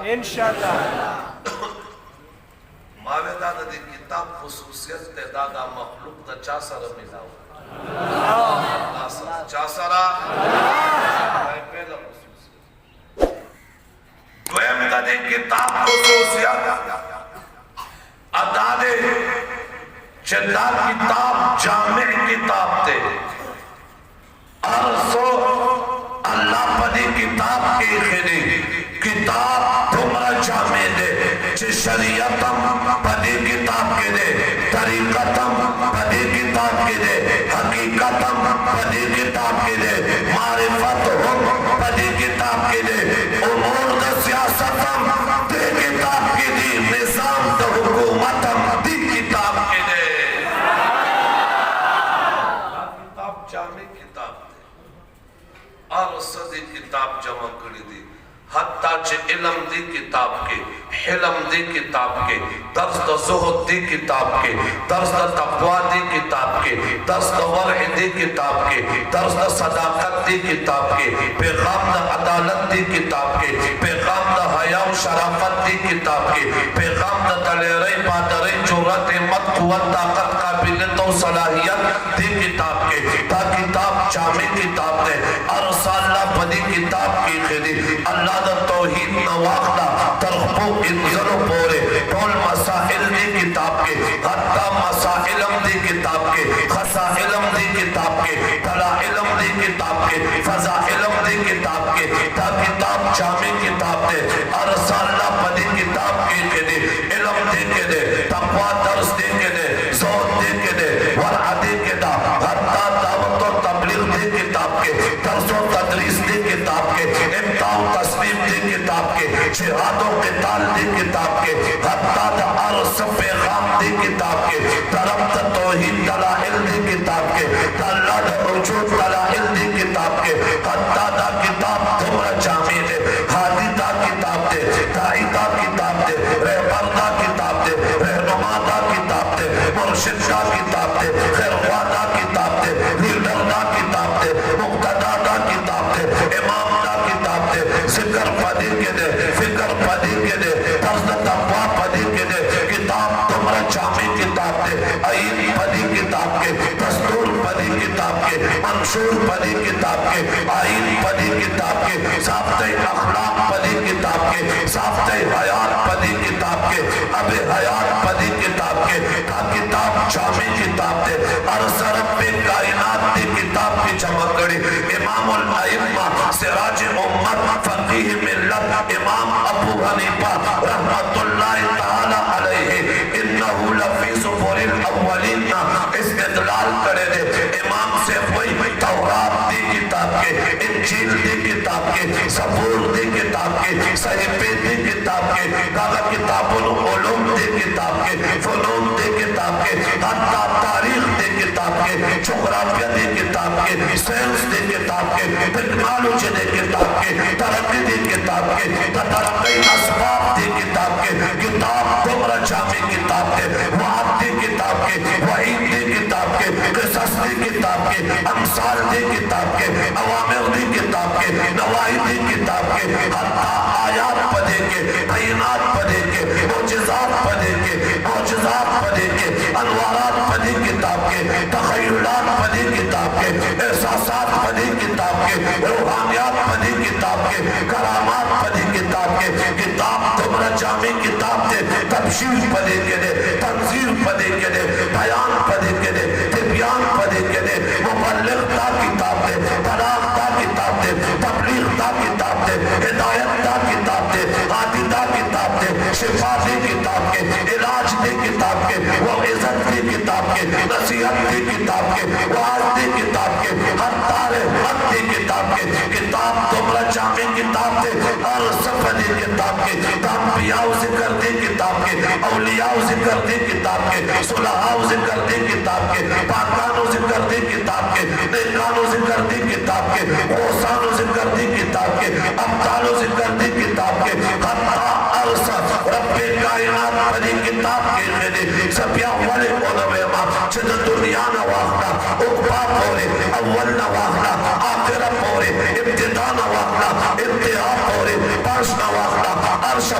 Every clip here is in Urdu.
انشاءاللہ ماویدہ دا دی کتاب خصوصیت تے دادا مخلوق دا چا سارا ملاو چا سارا پہلا خصوصیت دویم دا دی کتاب خصوصیت ادادے چندہ کتاب جامع کتاب تے ارسو اللہ پدی کتاب کے خیلی کتاب تمرا جامع دے چھ شریعتم پدی کتاب کے دے طریقتم پدی کتاب کے دے حقیقتم پدی کتاب کے دے معرفتم پدی کتاب کے دے امور دا سیاستم دے کتاب کے دے نظام دا حکومتم دی کتاب کے دے کتاب جامع کتاب دے اور صدی کتاب جمع کری دی حتیٰ چھے علم دی کتاب کے حلم دی کتاب کے درس دا زہد دی کتاب کے درس دا تقوی دی کتاب کے درس دا ورع دی کتاب کے درس دا صداقت دی کتاب کے پیغام دا عدالت دی کتاب کے پیغام دا حیاء و شرافت دی کتاب کے پیغام دا دلیرے بادرے جورت مت قوت طاقت قابلیت و صلاحیت دی کتاب کے تا کتاب جامع کتاب دے ارسال اللہ پدی کتاب کی خیلی اللہ دا توحید نواقدہ ترخبو انزلو پورے ٹول مسائل دی کتاب کے حتی مسائلم دی کتاب کے خسائلم دی کتاب کے دلائلم دی کتاب کے فضائلم دی کتاب کے تا کتاب جامع کتاب دے ارسال اللہ پدی کتاب کی خیلی علم دے کے دے تقوی درس دے کے دے زود دے کے دے ورع دے کے دا حتی دعوت و تبلیغ دے کتاب کے درس و تدریس دے کتاب کے امتاع و تسلیم دے کتاب کے جہاد و قتال دے کتاب کے حتی دا عرص پیغام دے کتاب کے طرف توحید دلائل دے کتاب کے اللہ دا وجود دلائل دے کتاب کے حتی دا کتاب تمرا جامع دے حادی دا کتاب دے دائی دا کتاب دے رہبر دا کتاب دے رہنما دا کتاب دے مرشد دا کتاب دے خیرخواہ دا کتاب دے لیڈر دا کتاب دے مقتدہ دا کتاب دے امام دا کتاب دے ذکر پدی کے دے فکر پدی کے دے طرز تقوی پدی کے دے کتاب تمرا جامع کتاب دے عین پدی کتاب کے دستور پدی کتاب کے منشور پدی کتاب کے عین پدی کتاب کے ضابطۂ اخلاق پدی کتاب کے ضابطۂ حیات پدی کتاب کے اب حیات پدی کتاب کے تا کتاب جامع کتاب دے عرص رب کائنات دی کتاب کی جمع کری امام الائمہ سراج امت فقیہ ملت امام ابو حنیفہ رحمت اللہ تعالی علیہ انہو لفی زبور الاولین استدلال کرے دے امام سے وہی تورات دی کتاب کے انجیل دی کتاب کے زبور دی کتاب کے صحیفے دی کتاب کے کاغذ کتاب العلوم دی کتاب کے فنون دی کتاب کے حتی تاریخ دی کتاب کے جغرافیہ دی کتاب کے سائنس دی کتاب کے ٹیکنالوجی دی کتاب کے ترقی دی کتاب کے ترقی اسباب دی کتاب کے کتاب تمرا جامع کتاب کے وعد دی کتاب کے وعید دی کتاب کے قصص دی کتاب کے امثال دی کتاب کے اوامر دی کتاب کے نواہی دی کتاب کے حتی آیات پدے کے تعینات پدے کے معجزات پدے کے انوارات پدی کتاب کے تخیلات پدی کتاب کے احساسات پدی کتاب کے روحانیات پدی کتاب کے کرامات پدی کتاب کے کتاب تمرا جامع کتاب دے تبشیر پدی کے دے تنظیر پدی کے دے بیان پدی کے دے تبیان پدی کے دے مبلغ دا کتاب دے بلاغ دا کتاب دے تبلیغ دا کتاب دے ہدایت دا کتاب دے عادی دا کتاب دے شفا دی کتاب کے علاج دی کتاب کے وعظت دی کتاب کے نصیحت دی کتاب کے وعظ دی کتاب کے ہر تارے حق دی کتاب کے کتاب تمرا جامع کتاب دے ہر صفحہ دی کتاب کے انبیاء ذکر دی کتاب کے اولیاء ذکر دی کتاب کے صلحاء ذکر دی کتاب کے پاکان ذکر دی کتاب کے نیکان ذکر دی کتاب کے غوثان ذکر دی کتاب کے ابطال ذکر دی کتاب کے حتی عرصہ رب کائنات پدی کتاب کے خیلی سبیا والے علماء چھد دنیا نواقنا اقبا پورے اول نواقنا آخرہ پورے ابتداء نواقنا ابتداء پورے پاس نواقنا عرش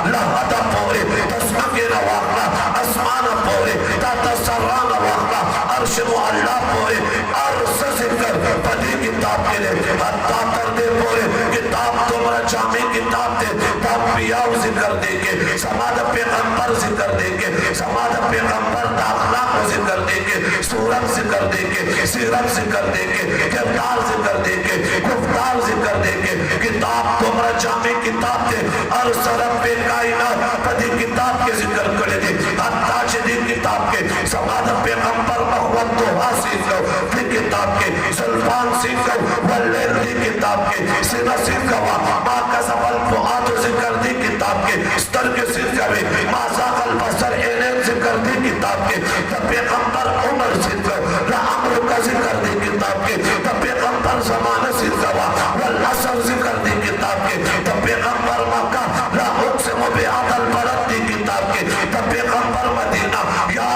لہدا پورے تسمکین واقع اسمان پورے تاتسران واقع عرش معلا پورے عرص ذکر پدی کتاب کے لئے حتیٰ تردے پورے کتاب تمہارا جامع کتاب دے تابیاؤ ذکر دے کے سماد پیغمبر ذکر دے کے سماد پیغمبر داخلاق ذکر دے کے صورت ذکر دے کے سیرت ذکر دے کے کردار ذکر دے کے گفتار ذکر دے کے کتاب تمہارا جامع کتاب دے عرص رب کائنات پدی کتاب کے ذکر کرے دے حتیٰ چدی کتاب کے سماد پیغمبر مخوت تو حاصل کرو دی کتاب کے سلفان سیکھو واللیل دی کتاب کے سینہ سیکھو ماں کا زبال فعاد ذکر دی کتاب کے ستر کے سیکھوے ماں زاغ البصر اینین ذکر دی کتاب کے تب پیغمبر عمر سیکھو لعمر کا ذکر دی کتاب کے تب پیغمبر زمانہ سیکھو والعصر ذکر دی کتاب کے تب پیغمبر مکہ لا اقسم بیعاد البلد دی کتاب کے تب پیغمبر مدینہ یا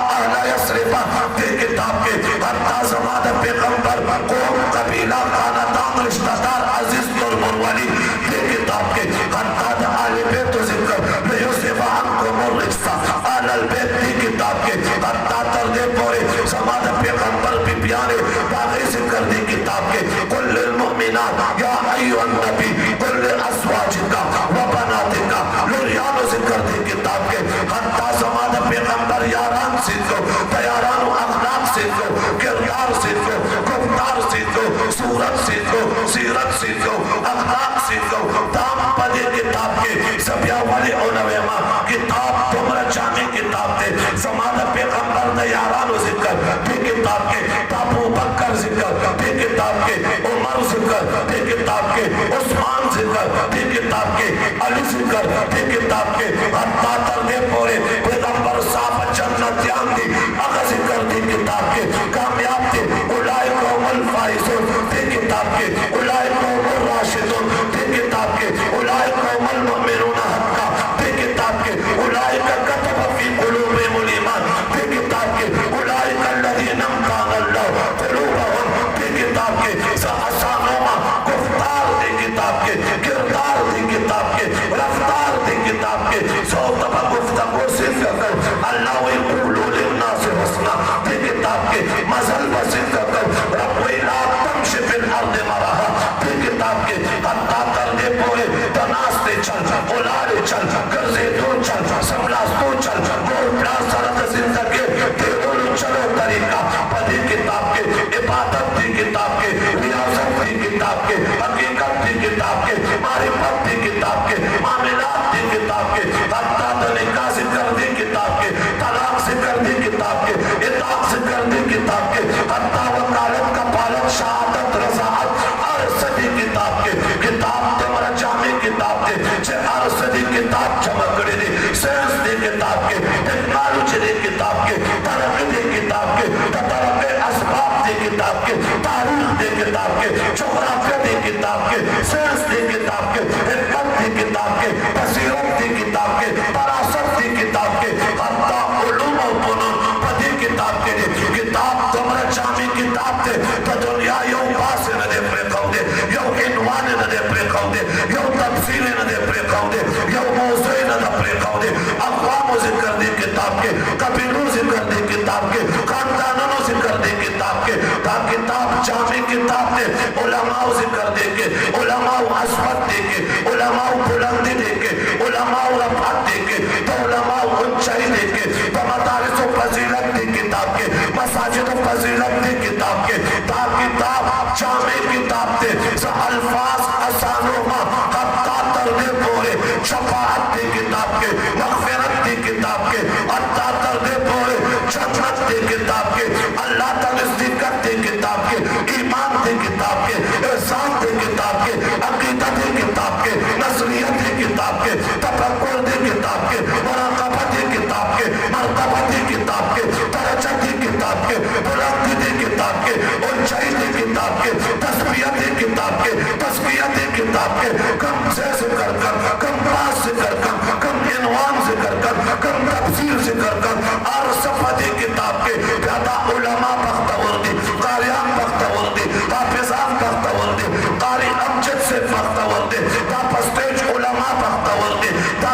اہل یسرفہ دی کتاب کے حتیٰ زمانہ پیغمبر قوم قبیلہ خاندان رشتہ دار عزیز ترمرولی دی کتاب کے حتیٰ آل بیت ذکر لیوسف عنکم الرجسہ آل البیت دی کتاب کے حتیٰ تردے پورے زمانہ پیغمبر بھی بیانے باغی ذکر دی کتاب کے قل للمؤمنات یا ایوہ النبی قل لأسواجکا وبناتکا لوریان ذکر دی کتاب کے حتیٰ زمانہ پیغمبر یاران سیکھو تیاران و اخلاق سیکھو کردار سیکھو گفتار سیکھو صورت سیکھو سیرت سیکھو اخلاق سیکھو دام پدے کتاب کے سبیہ والے علماء کتاب تمہارا جامع کتاب دے زمانہ پیغمبر تیاران و ذکر دی کتاب کے ابو بکر ذکر دی کتاب کے عمر ذکر دی کتاب کے عثمان ذکر دی کتاب کے علی ذکر دی کتاب کے حتیٰ تردے پورے پیغمبر صاحب جنت یان دی اگر ذکر دی کتاب کے کامیاب دی اولائے قوم الفائزون دی کتاب کے اولائے قوم الراشدون دی کتاب کے اولائے قوم المؤمنون حقا دی کتاب کے اولائے کا کتب فی قلوبہم الایمان دی کتاب کے اولائے کا الذین امتحن اللہ قلوبہم دی کتاب کے آسانوما گفتار دی کتاب کے کردار دی کتاب کے رفتار دی کتاب کے سوتبہ گفتگو سن کر اللہ ویقولو للناس حسنا دی کتاب کے مزل بسن کر رب ویلا تمشی فی الارض مراہا دی کتاب کے حتیٰ تردے پورے تناستے چل اولارے چل گرزے دور چل سملاستو چل گور پلا سرد زندگی دیولو چلو طریقہ پدی کتاب کے عبادت دی کتاب کے ریاضت دی کتاب کے حقیقت دی کتاب کے معرفت دی کتاب کے معاملات دی کتاب کے حتیٰ نکاح ذکر دی کتاب کے طلاق ذکر دی کتاب کے اطاق ذکر دی کتاب کے حتیٰ وکالت کا پالت شہادت رضاعت عرص دی کتاب کے کتاب تمہارا جامع کتاب دے چھے عرص دی کتاب جمع کرے دی سینس دی کتاب کے ٹیکنالوجی دی کتاب کے ترقی دی کتاب کے ترقی اسباب دی کتاب کے تاریخ دی کتاب کے جغرافیہ دی کتاب کے سینس دی کتاب کے حکمت دی کتاب کے بصیرت دی کتاب کے فراست دی کتاب کے حتیٰ علوم و فنون پدی کتاب کے لئے کتاب تمہارا جامع کتاب دے تو دنیا یوں باس نہ دے پریکھوں دے یوں عنوان نہ دے پریکھوں دے یوں تفصیل نہ دے پریکھوں دے یوں موضوع نہ دے پریکھوں دے اقوام ذکر دی کتاب کے قبیلوں ذکر دی کتاب کے خاندانوں ذکر دی کتاب کے تا کتاب جامع کتاب دے علماء ذکر دے کے علماء عصمت دے کے علماء بلندی دے کے علماء رفعت دے کے تو علماء اونچائی دے کے تو مدارس و فضیلت دی کتاب کے مساجد و فضیلت دی کتاب کے تا کتاب جامع کتاب دے سا الفاظ اسانوما حتیٰ تردے پورے شفاعت دی کتاب کے مغفرت دی کتاب کے حتیٰ تردے پورے جنت دی کتاب کے اللہ تنزدیکت دی کتاب کے ایمان دی کتاب کے احسان دی کتاب کے عقیدت دی کتاب کے نظریت دی کتاب کے تفکر دی کتاب کے مراقبت دی کتاب کے مرتبہ دی کتاب کے درجہ دی کتاب کے بلندی دی کتاب کے اونچائی دی کتاب کے تسبیح دی کتاب کے تسبیح دی کتاب کے کم سے ذکر کر کم باس ذکر کر کم عنوان ذکر کر کم تفسیر ذکر کر اور صفحہ کتاب کے پیدا علماء بختوردی قاریان بختوردی حافظان بختوردی قاری امجد سے بختوردی تا پسٹیج علماء بختوردی تا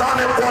میزان